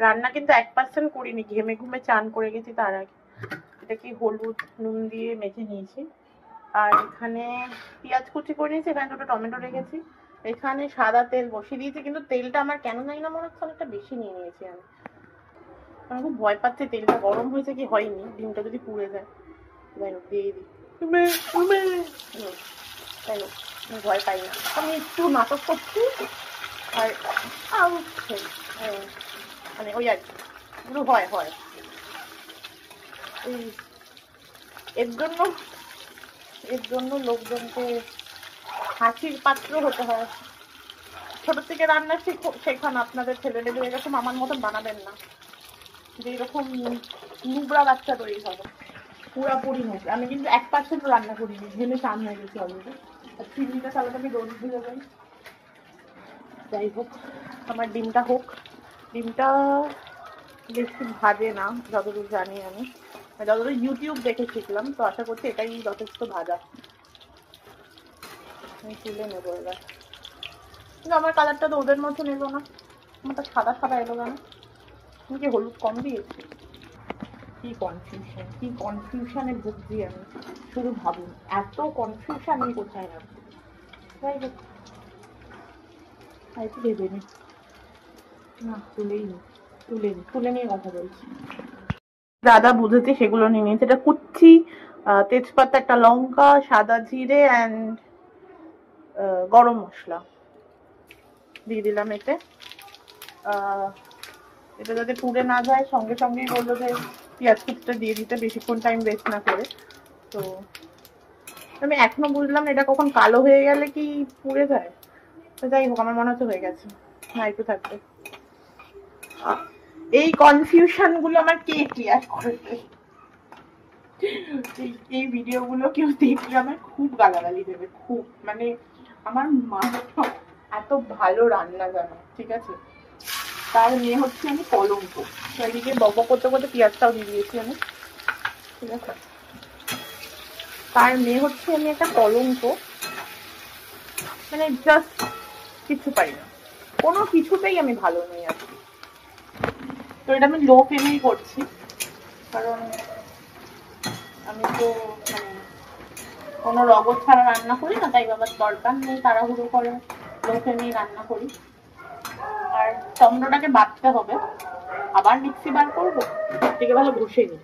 রান্না কিন্তু 1% করিনি, ঘেমে ঘুমে চান করে গেছি তার আগে। এটা কি হলুদ নুন দিয়ে মেখে নিয়েছি। আর এখানে পেঁয়াজ কুচি করে নিয়েছি, এখানে দুটো টমেটো রেখেছি। এখানে সাদা তেল বসিয়ে দিয়েছি, কিন্তু তেলটা আমার কেন জানি না মনে হচ্ছে অনেকটা বেশি নিয়ে নিয়েছি আমি। আমি খুব ভয় পাচ্ছি তেলটা গরম হয়েছে কি হয়নি, ডিমটা যদি পুড়ে যায়। যাই হোক দিয়ে দিই। যাই হোক আমি ভয় পাই না, আমি একটু নাটক করছি। আর মানে ওই আর কি এগুলো হয় হয় এর জন্য লোকজনকে হাসির পাত্র হতে হয়। ছোট থেকে রান্না শেখান আপনাদের ছেলেদের, এরকম আমার মতন বানাবেন না যে এরকম নুবড়া বাচ্চা তৈরি হবে। পুরাপুরি নোংরা। আমি কিন্তু 1% রান্না করিনি, ঢেলে চান হয়ে গেছে অলরেডি। আর চিনিটা চালাতে আমি রোদ দিয়ে যাই। যাই হোক আমার ডিমটা হোক। ডিমটা বেশি ভাজে না যতদূর জানি আমি, যতদূর ইউটিউব দেখে শিখলাম, তো আশা করছি এটাই যথেষ্ট ভাজা। আমি তুলে নেবো এবার। কিন্তু আমার কালারটা তো ওদের মতন এলো না, আমারটা সাদা সাদা এলো কেন? আমি কি হলুদ কম দিয়েছি? কি কনফিউশনে ভুগছি আমি, শুধু ভাবুন এত কনফিউশন আমি কোথায় রাখবো। যাই হোক একটু ভেবে নি, না তুলে নিয়ে কথা বলছি। দাদা বুঝেছি সেগুলো নিয়ে নিয়েছে। এটা কুচি তেজপাতা, একটা লঙ্কা, সাদা জিরে অ্যান্ড গরম মশলা দিয়ে দিলাম এতে। এটা যাতে পুড়ে না যায়, সঙ্গে সঙ্গেই বললো যে পেঁয়াজ কুচিটা দিয়ে দিতে, বেশিক্ষণ টাইম ওয়েস্ট না করে। তো আমি এখনো বুঝলাম এটা কখন কালো হয়ে গেলে কি পুড়ে যায়। তো যাই হোক আমার মনে হচ্ছে হয়ে গেছে, না একটু থাকবে। এই কনফিউশন গুলো আমার কে ক্লিয়ার করবে? এই ভিডিও গুলো কেউ দেখলে আমার খুব গালাগালি দেবে, খুব। মানে আমার মা এত ভালো রান্না জানে, ঠিক আছে, তার মেয়ে হচ্ছে আমি কলঙ্ক। এদিকে বক করতে করতে পেঁয়াজটাও দিয়ে দিয়েছি আমি, ঠিক আছে। তার মেয়ে হচ্ছে আমি একটা কলঙ্ক, মানে জাস্ট কিছু পারি না, কোনো কিছুতেই আমি ভালো নেই আর কি। তো এটা আমি লো ফ্লেমেই করছি, কারণ আমি তো মানে কোনো রগত ছাড়া রান্না করি না, তাই বাবার দরকার নেই তাড়াহুড়ো করে লো ফ্লেমেই রান্না করি। আর টমেটোটাকে বাটতে হবে, আবার মিক্সি বার করবো, থেকে ভালো ঘষে নিই।